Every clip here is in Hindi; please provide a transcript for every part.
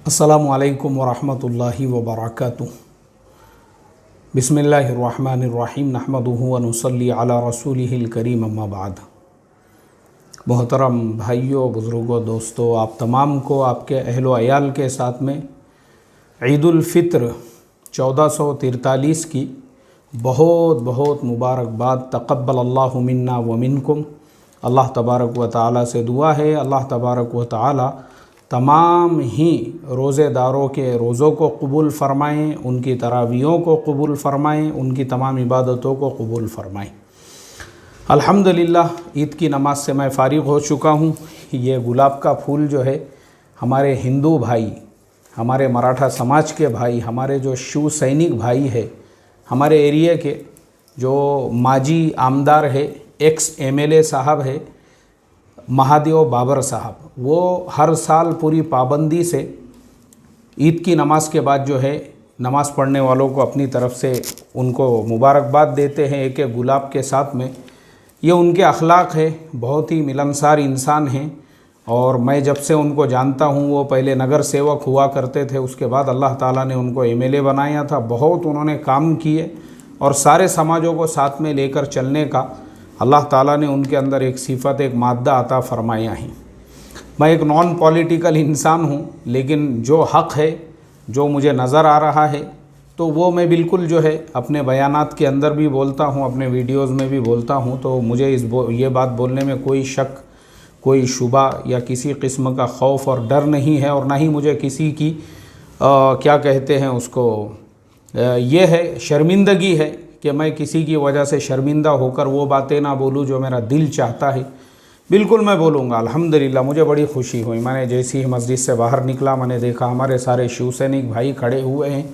अस्सलामु अलैकुम वरहमतुल्लाहि वबरकातुहू। बिस्मिल्लाहिर्रहमानिर्रहीम नहमदुहु व नुसल्ली अला रसूलिहिल करीम अम्मा बाद। मोहतरम भाइयों, बुज़ुर्गों, दोस्तों, आप तमाम को आपके अहलो अयाल के साथ में ईदुल फ़ित्र 1443 की बहुत बहुत मुबारकबाद। तक़ब्बल अल्लाहु मिन्ना व मिनकुम। अल्लाह तबारक व तआला से दुआ है, अल्लाह तबारक व तआला तमाम ही रोज़ेदारों के रोज़ों को कबूल फ़रमाएँ, उनकी तरावियों को कबूल फ़रमाएँ, उनकी तमाम इबादतों को कबूल फ़रमाएँ। अल्हम्दुलिल्लाह ईद की नमाज़ से मैं फ़ारिग़ हो चुका हूँ। ये गुलाब का फूल जो है, हमारे हिंदू भाई, हमारे मराठा समाज के भाई, हमारे जो शिव सैनिक भाई है, हमारे एरिया के जो माजी आमदार है, एक्स एमएलए साहब है महादेव बाबर साहब, वो हर साल पूरी पाबंदी से ईद की नमाज़ के बाद जो है नमाज़ पढ़ने वालों को अपनी तरफ से उनको मुबारकबाद देते हैं एक एक गुलाब के साथ में। ये उनके अखलाक है, बहुत ही मिलनसार इंसान हैं। और मैं जब से उनको जानता हूँ, वो पहले नगर सेवक हुआ करते थे, उसके बाद अल्लाह ताला ने उनको एमएलए बनाया था। बहुत उन्होंने काम किए और सारे समाजों को साथ में लेकर चलने का अल्लाह ताला ने उनके अंदर एक सिफ़त, एक मादा अता फ़रमाया है। मैं एक नॉन पॉलिटिकल इंसान हूँ, लेकिन जो हक़ है, जो मुझे नज़र आ रहा है, तो वो मैं बिल्कुल जो है अपने बयानात के अंदर भी बोलता हूँ, अपने वीडियोज़ में भी बोलता हूँ। तो मुझे ये बात बोलने में कोई शक, कोई शुबा या किसी किस्म का खौफ और डर नहीं है, और ना ही मुझे किसी की क्या कहते हैं उसको, ये है शर्मिंदगी है कि मैं किसी की वजह से शर्मिंदा होकर वो बातें ना बोलूँ जो मेरा दिल चाहता है। बिल्कुल मैं बोलूँगा। अल्हम्दुलिल्लाह मुझे बड़ी खुशी हुई। मैंने जैसे ही मस्जिद से बाहर निकला, मैंने देखा हमारे सारे शिव सैनिक भाई खड़े हुए हैं।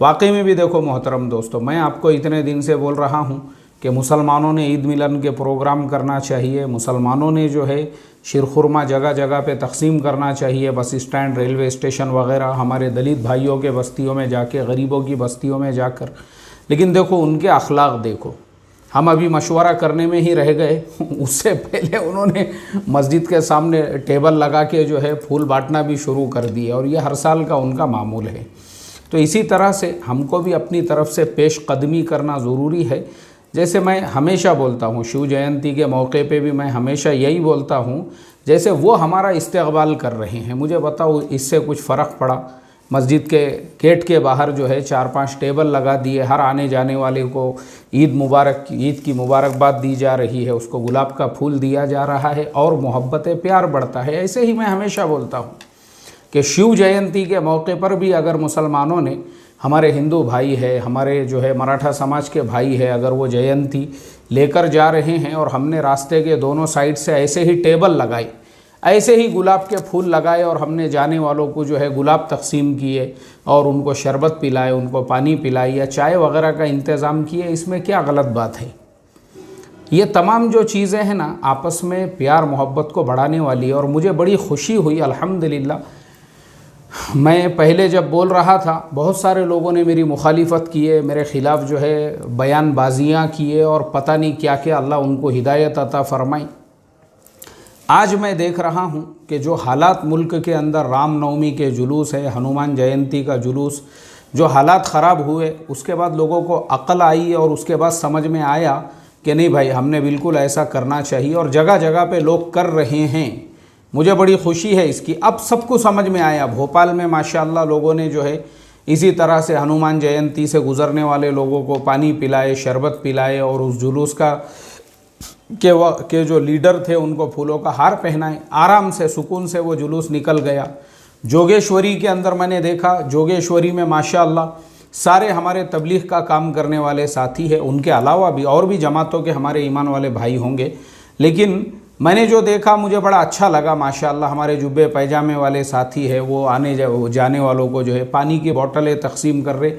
वाकई में भी देखो मोहतरम दोस्तों, मैं आपको इतने दिन से बोल रहा हूँ कि मुसलमानों ने ईद मिलन के प्रोग्राम करना चाहिए, मुसलमानों ने जो है शिरखुरमा जगह जगह पे तकसीम करना चाहिए, बस स्टैंड, रेलवे स्टेशन वगैरह, हमारे दलित भाइयों के बस्तियों में जाके, गरीबों की बस्तियों में जाकर। लेकिन देखो उनके अखलाक देखो, हम अभी मशवरा करने में ही रह गए, उससे पहले उन्होंने मस्जिद के सामने टेबल लगा के जो है फूल बांटना भी शुरू कर दिए, और ये हर साल का उनका मामूल है। तो इसी तरह से हमको भी अपनी तरफ से पेश कदमी करना ज़रूरी है। जैसे मैं हमेशा बोलता हूँ, शिव जयंती के मौके पे भी मैं हमेशा यही बोलता हूँ, जैसे वो हमारा इस्तकबाल कर रहे हैं, मुझे बताओ इससे कुछ फ़र्क पड़ा? मस्जिद के गेट के बाहर जो है 4-5 टेबल लगा दिए, हर आने जाने वाले को ईद की मुबारकबाद दी जा रही है, उसको गुलाब का फूल दिया जा रहा है और मोहब्बत प्यार बढ़ता है। ऐसे ही मैं हमेशा बोलता हूँ कि शिव जयंती के मौके पर भी अगर मुसलमानों ने, हमारे हिंदू भाई है, हमारे जो है मराठा समाज के भाई है, अगर वो जयंती लेकर जा रहे हैं और हमने रास्ते के दोनों साइड से ऐसे ही टेबल लगाई, ऐसे ही गुलाब के फूल लगाए और हमने जाने वालों को जो है गुलाब तकसीम किए और उनको शरबत पिलाए, उनको पानी पिलाई या चाय वगैरह का इंतज़ाम किए, इसमें क्या गलत बात है? ये तमाम जो चीज़ें हैं ना, आपस में प्यार मोहब्बत को बढ़ाने वाली है। और मुझे बड़ी खुशी हुई अल्हम्दुलिल्लाह। मैं पहले जब बोल रहा था, बहुत सारे लोगों ने मेरी मुखालिफत किए, मेरे ख़िलाफ़ जो है बयानबाजियाँ किए और पता नहीं क्या क्या, अल्लाह उनको हिदायत अता फ़रमाई। आज मैं देख रहा हूँ कि जो हालात मुल्क के अंदर, रामनवमी के जुलूस है, हनुमान जयंती का जुलूस, जो हालात ख़राब हुए, उसके बाद लोगों को अक्ल आई और उसके बाद समझ में आया कि नहीं भाई, हमने बिल्कुल ऐसा करना चाहिए, और जगह जगह पे लोग कर रहे हैं। मुझे बड़ी खुशी है इसकी। अब सबको समझ में आया। भोपाल में माशाअल्लाह लोगों ने जो है इसी तरह से हनुमान जयंती से गुज़रने वाले लोगों को पानी पिलाए, शरबत पिलाए, और उस जुलूस के जो लीडर थे उनको फूलों का हार पहनाए। आराम से, सुकून से वो जुलूस निकल गया। जोगेश्वरी के अंदर मैंने देखा, जोगेश्वरी में माशाअल्लाह सारे हमारे तबलीग का काम करने वाले साथी हैं, उनके अलावा भी और भी जमातों के हमारे ईमान वाले भाई होंगे, लेकिन मैंने जो देखा मुझे बड़ा अच्छा लगा। माशाअल्लाह हमारे जुब्बे पैजामे वाले साथी है, वो आने जाने वालों को जो है पानी की बोतलें तकसीम कर रहे।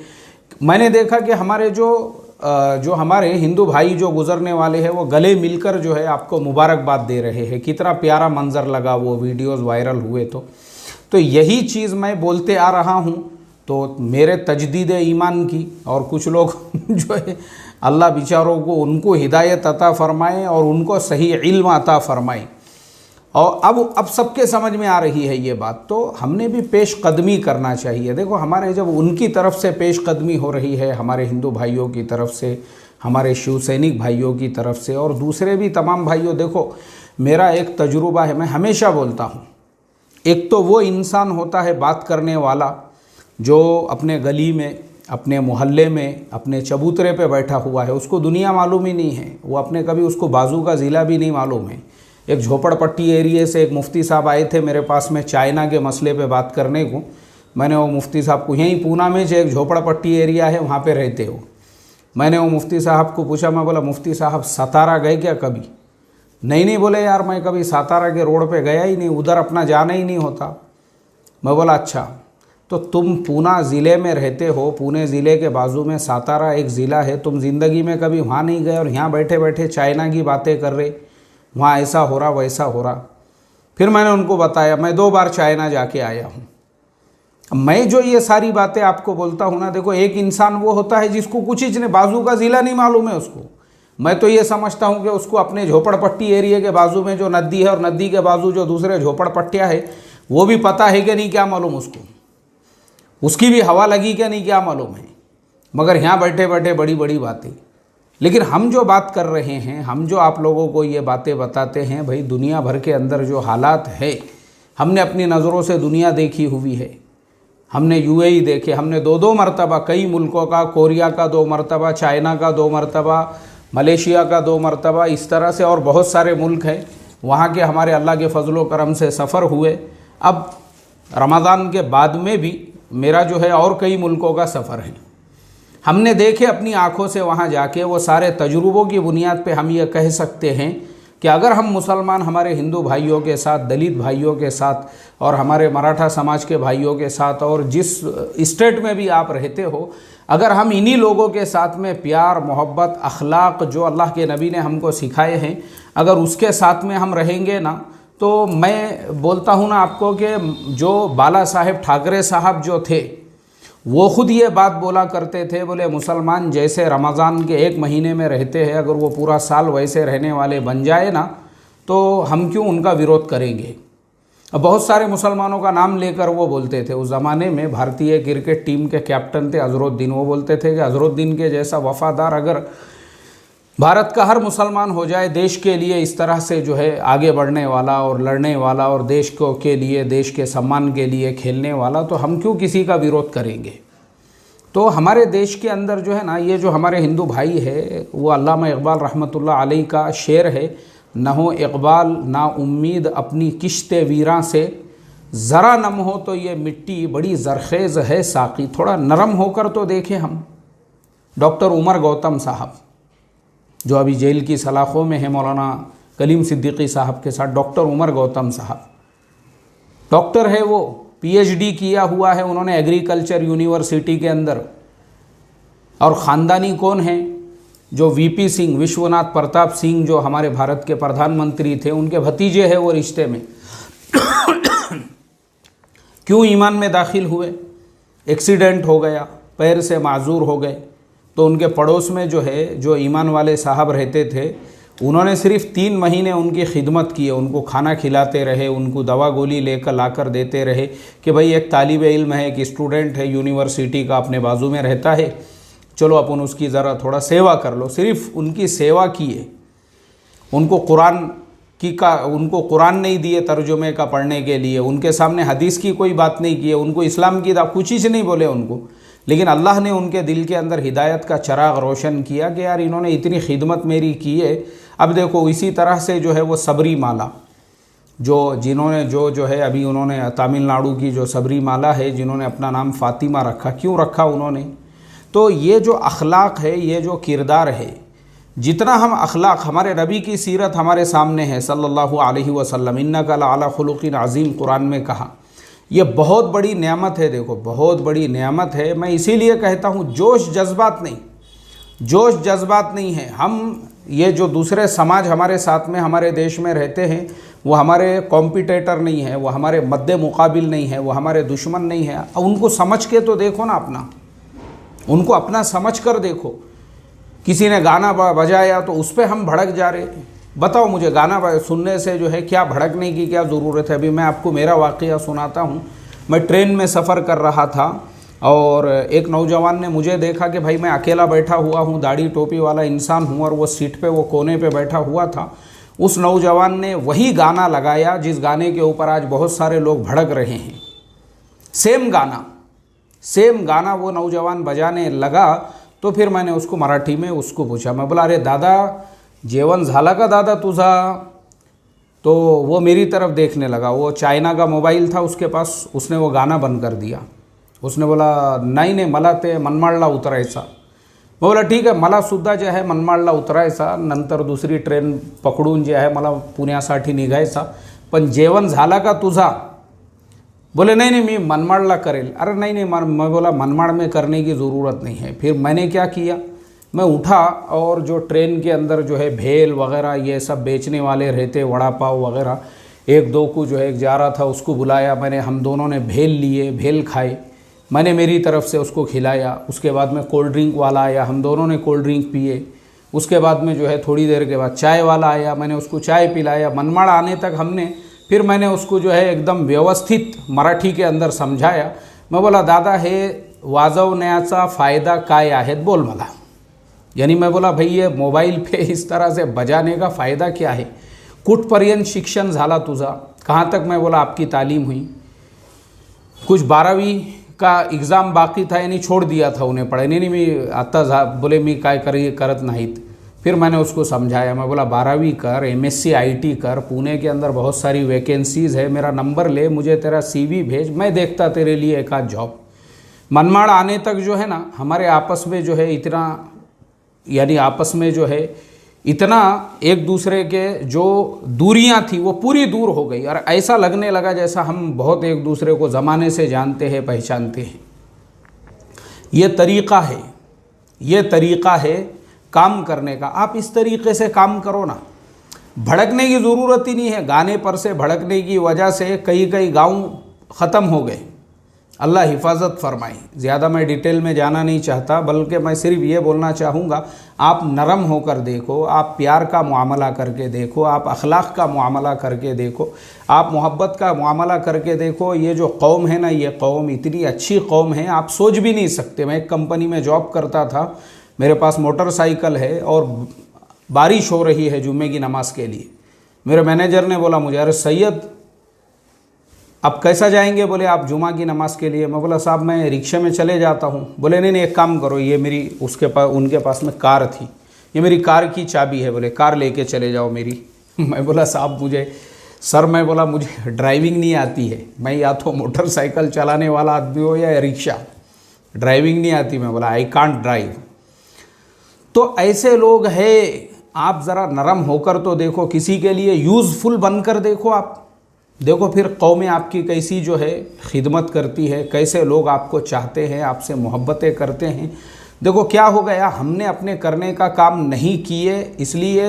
मैंने देखा कि हमारे जो हमारे हिंदू भाई जो गुज़रने वाले हैं, वो गले मिलकर जो है आपको मुबारकबाद दे रहे हैं। कितना प्यारा मंज़र लगा, वो वीडियोस वायरल हुए। तो यही चीज़ मैं बोलते आ रहा हूँ। तो मेरे तजदीद ईमान की, और कुछ लोग जो है अल्लाह बेचारों को, उनको हिदायत अता फ़रमाए और उनको सही इल्म अता फ़रमाए। और अब सबके समझ में आ रही है ये बात, तो हमने भी पेशकदमी करना चाहिए। देखो हमारे जब उनकी तरफ से पेशकदमी हो रही है, हमारे हिंदू भाइयों की तरफ से, हमारे शिव सैनिक भाइयों की तरफ से और दूसरे भी तमाम भाइयों, देखो मेरा एक तजुर्बा है, मैं हमेशा बोलता हूँ, एक तो वो इंसान होता है बात करने वाला जो अपने गली में, अपने मोहल्ले में, अपने चबूतरे पे बैठा हुआ है, उसको दुनिया मालूम ही नहीं है, वो अपने कभी उसको बाजू का ज़िला भी नहीं मालूम है। एक झोपड़पट्टी एरिए से एक मुफ्ती साहब आए थे मेरे पास में चाइना के मसले पे बात करने को। मैंने वो मुफ्ती साहब को, यहीं पूना में जो एक झोपड़पट्टी एरिया है वहाँ पे रहते हो, मैंने वो मुफ्ती साहब को पूछा, मैं बोला मुफ्ती साहब सतारा गए क्या कभी? नहीं बोले यार मैं कभी सातारा के रोड पे गया ही नहीं, उधर अपना जाना ही नहीं होता। मैं बोला अच्छा, तो तुम पूना ज़िले में रहते हो, पुणे ज़िले के बाजू में सातारा एक ज़िला है, तुम ज़िंदगी में कभी वहाँ नहीं गए और यहाँ बैठे बैठे चाइना की बातें कर रहे, वहाँ ऐसा हो रहा वैसा हो रहा। फिर मैंने उनको बताया मैं 2 बार चाइना जाके आया हूँ। मैं जो ये सारी बातें आपको बोलता हूँ ना, देखो एक इंसान वो होता है जिसको कुछ ही नहीं, बाजू का ज़िला नहीं मालूम है उसको। मैं तो ये समझता हूँ कि उसको अपने झोपड़पट्टी एरिया के बाजू में जो नदी है और नदी के बाजू जो दूसरे झोपड़पट्टियाँ है वो भी पता है कि नहीं क्या मालूम उसको, उसकी भी हवा लगी क्या नहीं क्या मालूम है, मगर यहाँ बैठे बैठे बड़ी बड़ी बातें। लेकिन हम जो बात कर रहे हैं, हम जो आप लोगों को ये बातें बताते हैं, भाई दुनिया भर के अंदर जो हालात है, हमने अपनी नज़रों से दुनिया देखी हुई है। हमने यूएई देखे, हमने 2 मरतबा कई मुल्कों का, कोरिया का 2 मरतबा, चाइना का 2 मरतबा, मलेशिया का 2 मरतबा, इस तरह से और बहुत सारे मुल्क हैं वहाँ के हमारे अल्लाह के फजलो करम से सफ़र हुए। अब रमज़ान के बाद में भी मेरा जो है और कई मुल्कों का सफ़र है, हमने देखे अपनी आँखों से वहाँ जाके। वो सारे तजुर्बों की बुनियाद पे हम ये कह सकते हैं कि अगर हम मुसलमान हमारे हिंदू भाइयों के साथ, दलित भाइयों के साथ और हमारे मराठा समाज के भाइयों के साथ और जिस स्टेट में भी आप रहते हो, अगर हम इन्हीं लोगों के साथ में प्यार, मोहब्बत, अखलाक जो अल्लाह के नबी ने हमको सिखाए हैं, अगर उसके साथ में हम रहेंगे ना, तो मैं बोलता हूँ ना आपको कि जो बाला साहेब ठाकरे साहब जो थे वो ख़ुद ये बात बोला करते थे, बोले मुसलमान जैसे रमज़ान के 1 महीने में रहते हैं, अगर वो पूरा साल वैसे रहने वाले बन जाए ना, तो हम क्यों उनका विरोध करेंगे। अब बहुत सारे मुसलमानों का नाम लेकर वो बोलते थे। उस ज़माने में भारतीय क्रिकेट टीम के कैप्टन थे अजहरुद्दीन, वो बोलते थे कि अजहरुद्दीन के जैसा वफ़ादार अगर भारत का हर मुसलमान हो जाए, देश के लिए इस तरह से जो है आगे बढ़ने वाला और लड़ने वाला और देश को के लिए, देश के सम्मान के लिए खेलने वाला, तो हम क्यों किसी का विरोध करेंगे। तो हमारे देश के अंदर जो है ना, ये जो हमारे हिंदू भाई है, वो अल्लामा इकबाल रहमतुल्लाह अलैह का शेर है, न हो इकबाल ना उम्मीद अपनी किश्ते वीरां से, ज़रा नम हो तो ये मिट्टी बड़ी ज़रखेज़ है साकी, थोड़ा नरम होकर तो देखें हम। डॉक्टर उमर गौतम साहब जो अभी जेल की सलाखों में है, मौलाना कलीम सिद्दीकी साहब के साथ, डॉक्टर उमर गौतम साहब डॉक्टर है, वो पीएचडी किया हुआ है उन्होंने एग्रीकल्चर यूनिवर्सिटी के अंदर। और ख़ानदानी कौन है, जो वीपी सिंह, विश्वनाथ प्रताप सिंह जो हमारे भारत के प्रधानमंत्री थे, उनके भतीजे हैं वो रिश्ते में। क्यों ईमान में दाखिल हुए, एक्सीडेंट हो गया, पैर से माजूर हो गए, तो उनके पड़ोस में जो है, जो ईमान वाले साहब रहते थे, उन्होंने सिर्फ 3 महीने उनकी खिदमत की है, उनको खाना खिलाते रहे, उनको दवा गोली लेकर लाकर देते रहे कि भाई एक तालिब इल्म है, एक स्टूडेंट है, यूनिवर्सिटी का अपने बाजू में रहता है, चलो अपन उसकी ज़रा थोड़ा सेवा कर लो। सिर्फ उनकी सेवा की है, उनको उनको कुरान नहीं दिए तर्जुमे का पढ़ने के लिए, उनके सामने हदीस की कोई बात नहीं की है, उनको इस्लाम की कुछ ही नहीं बोले उनको, लेकिन अल्लाह ने उनके दिल के अंदर हिदायत का चराग रोशन किया कि यार इन्होंने इतनी खिदमत मेरी की है। अब देखो इसी तरह से जो है वो सबरी माला, जिन्होंने जो है अभी उन्होंने तमिलनाडु की जो सबरी माला है, जिन्होंने अपना नाम फ़ातिमा रखा, क्यों रखा उन्होंने, तो ये जो अखलाक है, ये जो किरदार है, जितना हम अखलाक, हमारे नबी की सीरत हमारे सामने है सल्लल्लाहु अलैहि वसल्लम, इन्नका लअला खुलुक़िन अज़ीम कुरान में कहा, ये बहुत बड़ी नेमत है। देखो बहुत बड़ी नेमत है। मैं इसीलिए कहता हूँ जोश जज्बात नहीं है। हम ये जो दूसरे समाज हमारे साथ में हमारे देश में रहते हैं, वो हमारे कॉम्पिटिटर नहीं है, वो हमारे मद्दे मुकाबिल नहीं है, वो हमारे दुश्मन नहीं है। उनको समझ के तो देखो ना, उनको अपना समझ कर देखो। किसी ने गाना बजाया तो उस पर हम भड़क जा रहे, बताओ मुझे गाना सुनने से जो है क्या भड़कने की क्या ज़रूरत है। अभी मैं आपको मेरा वाक़या सुनाता हूँ। मैं ट्रेन में सफ़र कर रहा था और एक नौजवान ने मुझे देखा कि भाई मैं अकेला बैठा हुआ हूँ, दाढ़ी टोपी वाला इंसान हूँ और वो सीट पे वो कोने पे बैठा हुआ था। उस नौजवान ने वही गाना लगाया जिस गाने के ऊपर आज बहुत सारे लोग भड़क रहे हैं। सेम गाना वो नौजवान बजाने लगा। तो फिर मैंने उसको मराठी में उसको पूछा, मैं बोला अरे दादा जेवण झाला का दादा तुझा? तो वो मेरी तरफ देखने लगा। वो चाइना का मोबाइल था उसके पास, उसने वो गाना बंद कर दिया। उसने बोला नाही मला ते मनमाडला उतरायचा। मैं बोला ठीक आहे, मला सुद्धा जे आहे मनमाडला उतरायचा, नंतर दुसरी ट्रेन पकडून जे आहे मला पुण्यासाठी निघायचा, पण जेवण झाला का तुझा? बोले नहीं मी मनमाडला करेल। अरे नहीं मैं बोला मनमाड़ में करने की ज़रूरत नहीं है। फिर मैंने क्या किया, मैं उठा और जो ट्रेन के अंदर जो है भेल वगैरह ये सब बेचने वाले रहते, वड़ा पाव वगैरह, एक दो को जो है एक जा रहा था उसको बुलाया मैंने, हम दोनों ने भेल लिए, भेल खाए, मैंने मेरी तरफ से उसको खिलाया। उसके बाद में कोल्ड ड्रिंक वाला आया, हम दोनों ने कोल्ड ड्रिंक पिए। उसके बाद में जो है थोड़ी देर के बाद चाय वाला आया, मैंने उसको चाय पिलाया। मनमाड़ आने तक हमने फिर मैंने उसको जो है एकदम व्यवस्थित मराठी के अंदर समझाया। मैं बोला दादा हे वाजवण्याचा फ़ायदा काय आहे बोल मला। यानी मैं बोला भाई ये मोबाइल पे इस तरह से बजाने का फ़ायदा क्या है? कुठपर्यंत शिक्षण झाला तुझा? कहाँ तक मैं बोला आपकी तालीम हुई? कुछ 12वीं का एग्ज़ाम बाकी था यानी छोड़ दिया था उन्हें पढ़े। नहीं मी आता बोले मी काय करत नाहीत। फिर मैंने उसको समझाया, मैं बोला 12वीं कर, MSc IT कर, पुणे के अंदर बहुत सारी वैकेंसीज़ है, मेरा नंबर ले, मुझे तेरा CV भेज, मैं देखता तेरे लिए एक आध जॉब। मनमाड़ आने तक जो है ना हमारे आपस में जो है इतना, यानी आपस में जो है इतना एक दूसरे के जो दूरियां थी वो पूरी दूर हो गई और ऐसा लगने लगा जैसा हम बहुत एक दूसरे को ज़माने से जानते हैं, पहचानते हैं। ये तरीक़ा है काम करने का। आप इस तरीक़े से काम करो ना, भड़कने की ज़रूरत ही नहीं है। गाने पर से भड़कने की वजह से कई गांव ख़त्म हो गए। अल्लाह हिफाजत फरमाए। ज़्यादा मैं डिटेल में जाना नहीं चाहता, बल्कि मैं सिर्फ ये बोलना चाहूँगा आप नरम होकर देखो, आप प्यार का मुआमला करके देखो, आप अखलाक का मुआमला करके देखो, आप मोहब्बत का मुआमला करके देखो। ये जो कौम है ना, ये कौम इतनी अच्छी कौम है आप सोच भी नहीं सकते। मैं एक कंपनी में जॉब करता था, मेरे पास मोटरसाइकिल है और बारिश हो रही है जुम्मे की नमाज़ के लिए। मेरे मैनेजर ने बोला मुझे, अरे सैयद अब कैसा जाएंगे? बोले आप जुमा की नमाज़ के लिए। मैं बोला साहब मैं रिक्शे में चले जाता हूँ। बोले नहीं एक काम करो, ये मेरी उनके पास में कार थी, ये मेरी कार की चाबी है, बोले कार लेके चले जाओ मेरी। मैं बोला साहब मैं बोला मुझे ड्राइविंग नहीं आती है, मैं या तो मोटरसाइकिल चलाने वाला आदमी हो या रिक्शा, ड्राइविंग नहीं आती। मैं बोला आई कांट ड्राइव। तो ऐसे लोग हैं, आप ज़रा नरम होकर तो देखो, किसी के लिए यूज़फुल बनकर देखो। आप देखो फिर कौमें आपकी कैसी जो है खिदमत करती है, कैसे लोग आपको चाहते हैं, आपसे मोहब्बतें करते हैं। देखो क्या हो गया, हमने अपने करने का काम नहीं किए, इसलिए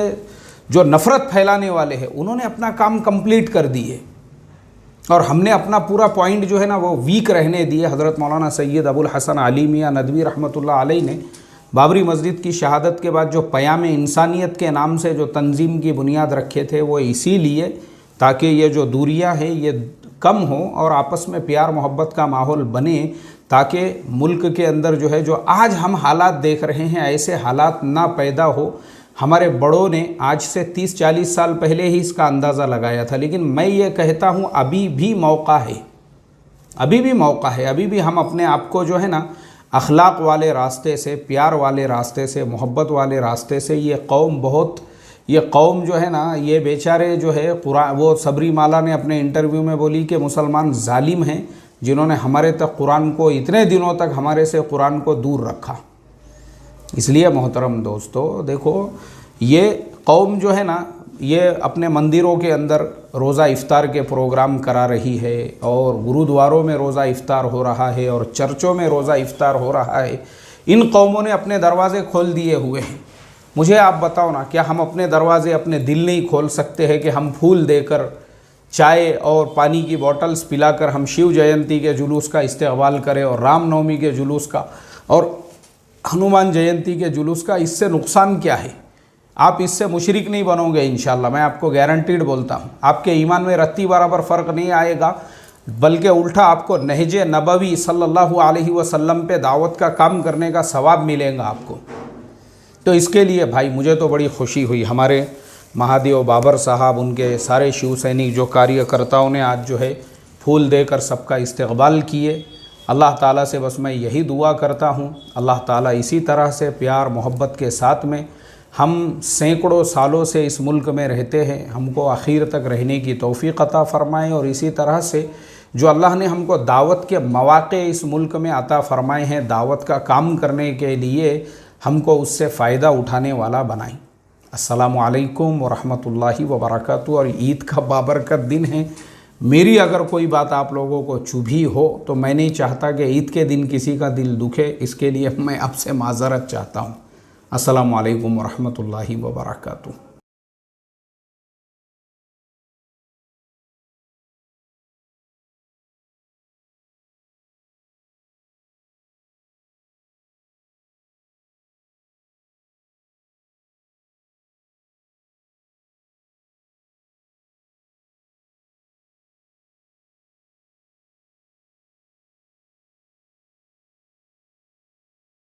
जो नफ़रत फैलाने वाले हैं उन्होंने अपना काम कंप्लीट कर दिए और हमने अपना पूरा पॉइंट जो है ना वो वीक रहने दिए। हज़रत मौलाना सैयद अबुल हसन अली मियाँ नदवी रहमतुल्लाह अलैह ने बाबरी मस्जिद की शहादत के बाद जो क़याम इंसानियत के नाम से जो तंजीम की बुनियाद रखे थे वो इसीलिए ताकि ये जो दूरियां हैं ये कम हो और आपस में प्यार मोहब्बत का माहौल बने, ताकि मुल्क के अंदर जो है जो आज हम हालात देख रहे हैं ऐसे हालात ना पैदा हो। हमारे बड़ों ने आज से 30-40 साल पहले ही इसका अंदाज़ा लगाया था, लेकिन मैं ये कहता हूँ अभी भी मौका है, अभी भी हम अपने आप को जो है ना अखलाक वाले रास्ते से, प्यार वाले रास्ते से, मोहब्बत वाले रास्ते से, ये कौम जो है ना ये बेचारे जो है कुरान, वो सबरीमाला ने अपने इंटरव्यू में बोली कि मुसलमान जालिम हैं जिन्होंने हमारे तक कुरान को, इतने दिनों तक हमारे से कुरान को दूर रखा। इसलिए मोहतरम दोस्तों देखो, ये कौम जो है ना ये अपने मंदिरों के अंदर रोज़ा इफ्तार के प्रोग्राम करा रही है और गुरुद्वारों में रोज़ा इफ्तार हो रहा है और चर्चों में रोज़ा इफ्तार हो रहा है। इन कौमों ने अपने दरवाज़े खोल दिए हुए हैं। मुझे आप बताओ ना, क्या हम अपने दरवाज़े, अपने दिल नहीं खोल सकते हैं कि हम फूल देकर, चाय और पानी की बोतल्स पिलाकर हम शिव जयंती के जुलूस का इस्तेक़बाल करें और रामनवमी के जुलूस का और हनुमान जयंती के जुलूस का? इससे नुकसान क्या है? आप इससे मुशरिक नहीं बनोगे इंशाल्लाह, मैं आपको गारंटीड बोलता हूँ। आपके ईमान में रत्ती बराबर फ़र्क नहीं आएगा, बल्कि उल्टा आपको नहज नबवी सल्लल्लाहु अलैहि वसल्लम पे दावत का काम करने का सवाब मिलेगा आपको। तो इसके लिए भाई मुझे तो बड़ी खुशी हुई। हमारे महादेव बाबर साहब, उनके सारे शिव सैनिक जो कार्यकर्ताओं ने आज जो है फूल देकर सबका इस्तकबाल किए। अल्लाह ताला से बस मैं यही दुआ करता हूँ, अल्लाह ताला इसी तरह से प्यार मोहब्बत के साथ में, हम सैकड़ों सालों से इस मुल्क में रहते हैं, हमको आखिर तक रहने की तौफ़ीक़ अता फ़रमाए। और इसी तरह से जो अल्लाह ने हमको दावत के मौक़े इस मुल्क में अता फ़रमाए हैं, दावत का काम करने के लिए हमको उससे फ़ायदा उठाने वाला बनाए। अस्सलामु अलैकुम वरहमतुल्लाहि वबरकातुहू। और ईद का बाबरकत दिन है। मेरी अगर कोई बात आप लोगों को चुभी हो तो मैं नहीं चाहता कि ईद के दिन किसी का दिल दुखे, इसके लिए मैं आपसे माज़रत चाहता हूँ। अस्सलामु अलैकुम वरहमतुल्लाहि वबरकातुहू।